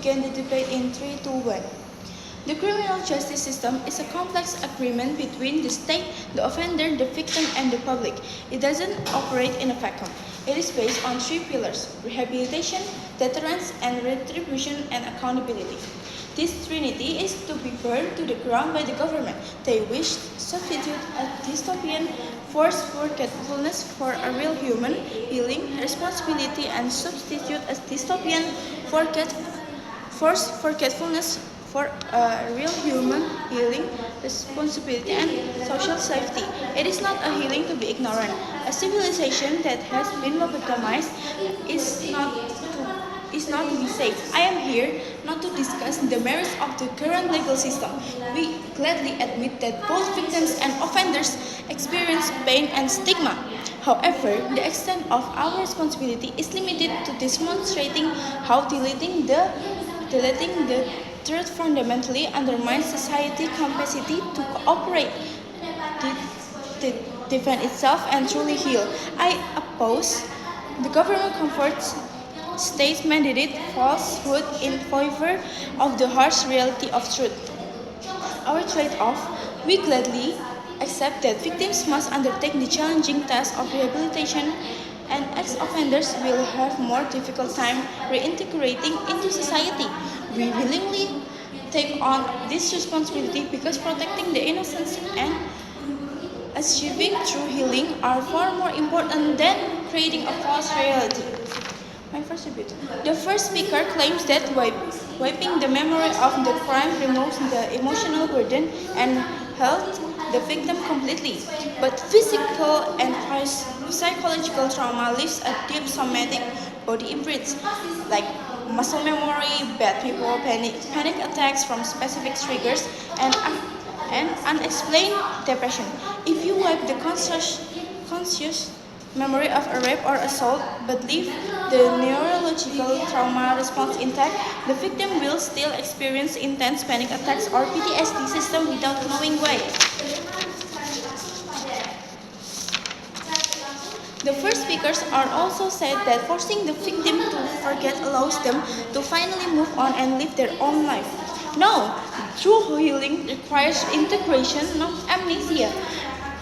begin the debate in 3, 2, 1. The criminal justice system is a complex agreement between the state, the offender, the victim, and the public. It doesn't operate in a vacuum. It is based on 3 pillars: rehabilitation, deterrence, and retribution and accountability. This trinity is to be burned to the ground by the government. They wish to substitute a dystopian force forgetfulness for a real human healing responsibility and substitute a dystopian force forgetfulness for a real human healing responsibility and social safety. It is not a healing to be ignorant. A civilization that has been lobotomized is not to be saved. I am here not to discuss the merits of the current legal system. We gladly admit that both victims and offenders experience pain and stigma. However, the extent of our responsibility is limited to demonstrating how deleting the truth fundamentally undermines society's capacity to cooperate, defend itself, and truly heal. I oppose the government comforts state-mandated falsehood in favor of the harsh reality of truth. Our trade-off, we gladly accept that victims must undertake the challenging task of rehabilitation and ex-offenders will have more difficult time reintegrating into society. We willingly take on this responsibility because protecting the innocent and achieving true healing are far more important than creating a false reality. The first speaker claims that wiping the memory of the crime removes the emotional burden and heals the victim completely. But physical and psychological trauma leaves a deep somatic body imprints, like muscle memory, bad people, panic attacks from specific triggers, and unexplained depression. If you wipe the conscious memory of a rape or assault but leave the neurological trauma response intact, the victim will still experience intense panic attacks or PTSD system without knowing why. The first speakers are also said that forcing the victim to forget allows them to finally move on and live their own life. No, true healing requires integration, not amnesia.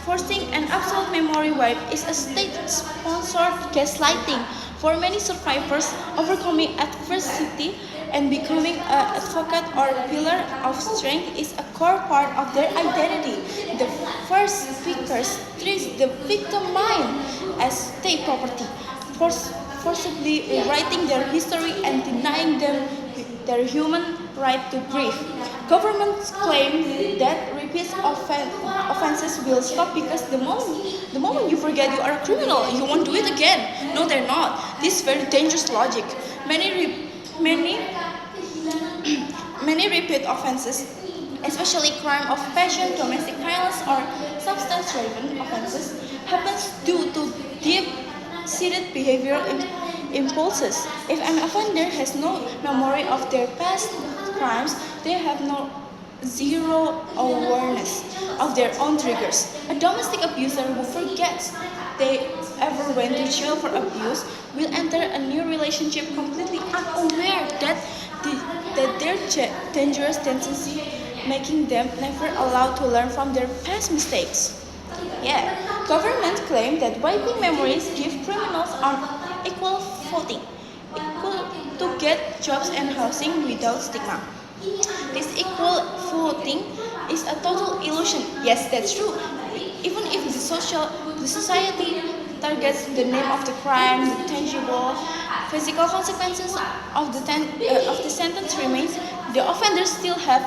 Forcing an absolute memory wipe is a state-sponsored gaslighting. For many survivors, overcoming adversity and becoming an advocate or pillar of strength is a core part of their identity. The first speakers treat the victim mind as state property, forcibly rewriting their history and denying them their human right to grieve. Governments claim that repeat offenses will stop because the moment you forget you are a criminal, you won't do it again. No, they're not. This is very dangerous logic. Many repeat offenses, especially crime of passion, domestic violence, or substance-driven offenses, happens due to deep-seated behavioral impulses. If an offender has no memory of their past crimes, they have zero awareness of their own triggers. A domestic abuser who forgets they ever went to jail for abuse will enter a new relationship completely unaware that their dangerous tendency, making them never allowed to learn from their past mistakes. Yeah, governments claim that wiping memories give criminals on equal footing, equal to get jobs and housing without stigma. This equal footing is a total illusion. Yes, that's true. Even if the society targets the name of the crime, the tangible physical consequences of the sentence remains, the offender still has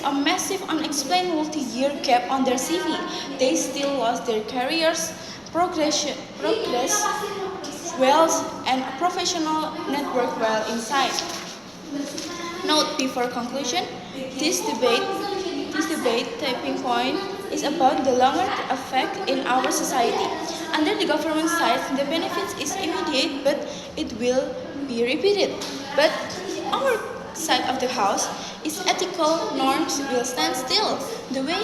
a massive unexplained multi-year gap on their CV. They still lost their careers, progress, wealth, and a professional network while inside. Note before conclusion, this debate tipping point is about the long-term effect in our society. Under the government side, the benefits is immediate, but it will be repeated. But our side of the house is ethical norms will stand still. The way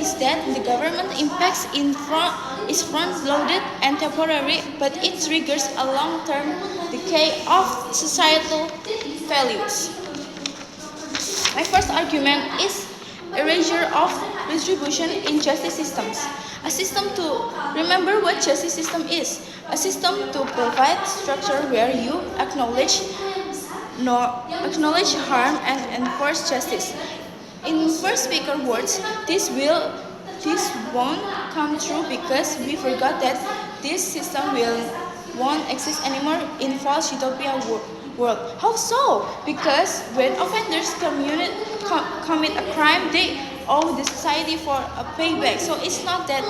is that the government impacts is front-loaded and temporary, but it triggers a long-term decay of societal values. My first argument is erasure of retribution in justice systems. A system to remember what justice system is. A system to provide structure where you acknowledge harm and enforce justice. In first speaker words, this won't come true because we forgot that this system won't exist anymore in false utopia world. How so? Because when offenders commit a crime, they owe the society for a payback. So it's not that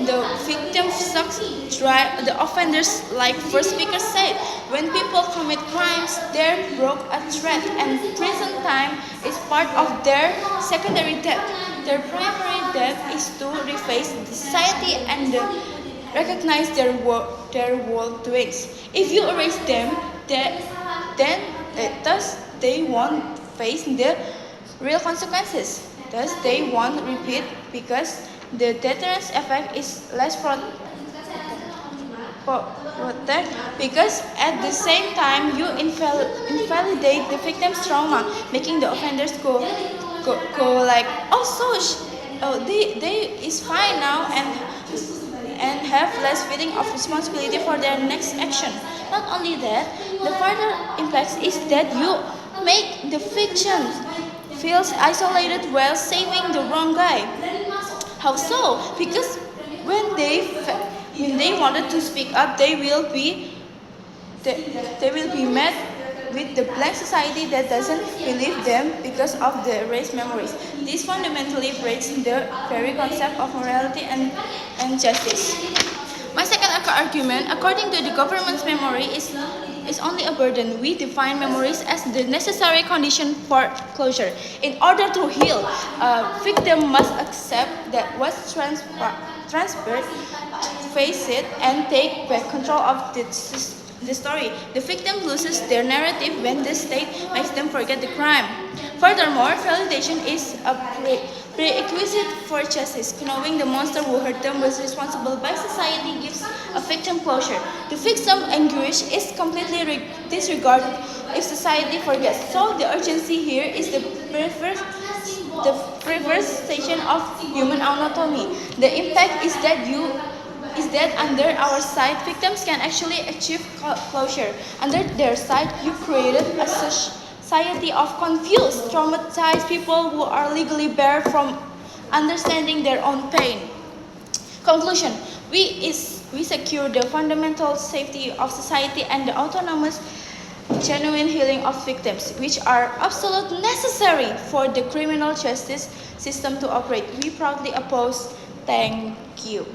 the victim sucks dry the offenders, like first speaker said. When people commit crimes, they're broke a threat, and prison time is part of their secondary debt. Their primary debt is to reface the society and recognize their wrongdoings. If you erase them, then thus they won't face the real consequences. Thus they won't repeat because the deterrence effect is less protect, because at the same time you invalidate the victim's trauma, making the offenders go like, they is fine now and have less feeling of responsibility for their next action. Not only that, the further impact is that you make the victim feels isolated while saving the wrong guy. How so? Because when they wanted to speak up, they will be met with the black society that doesn't believe them because of the erased memories. This fundamentally breaks the very concept of morality and justice. My second argument, according to the government's memory is only a burden. We define memories as the necessary condition for closure. In order to heal, a victim must accept that what's transferred, face it, and take back control of the story. The victim loses their narrative when the state makes them forget the crime. Furthermore, validation is a prerequisite for justice. Knowing the monster who hurt them was responsible by society gives a victim closure. The victim anguish is completely disregarded if society forgets. So the urgency here is the preservation of human anatomy. The impact is that under our side, victims can actually achieve closure. Under their side, you created a society of confused, traumatized people who are legally barred from understanding their own pain. Conclusion: we secure the fundamental safety of society and the autonomous, genuine healing of victims, which are absolutely necessary for the criminal justice system to operate. We proudly oppose. Thank you.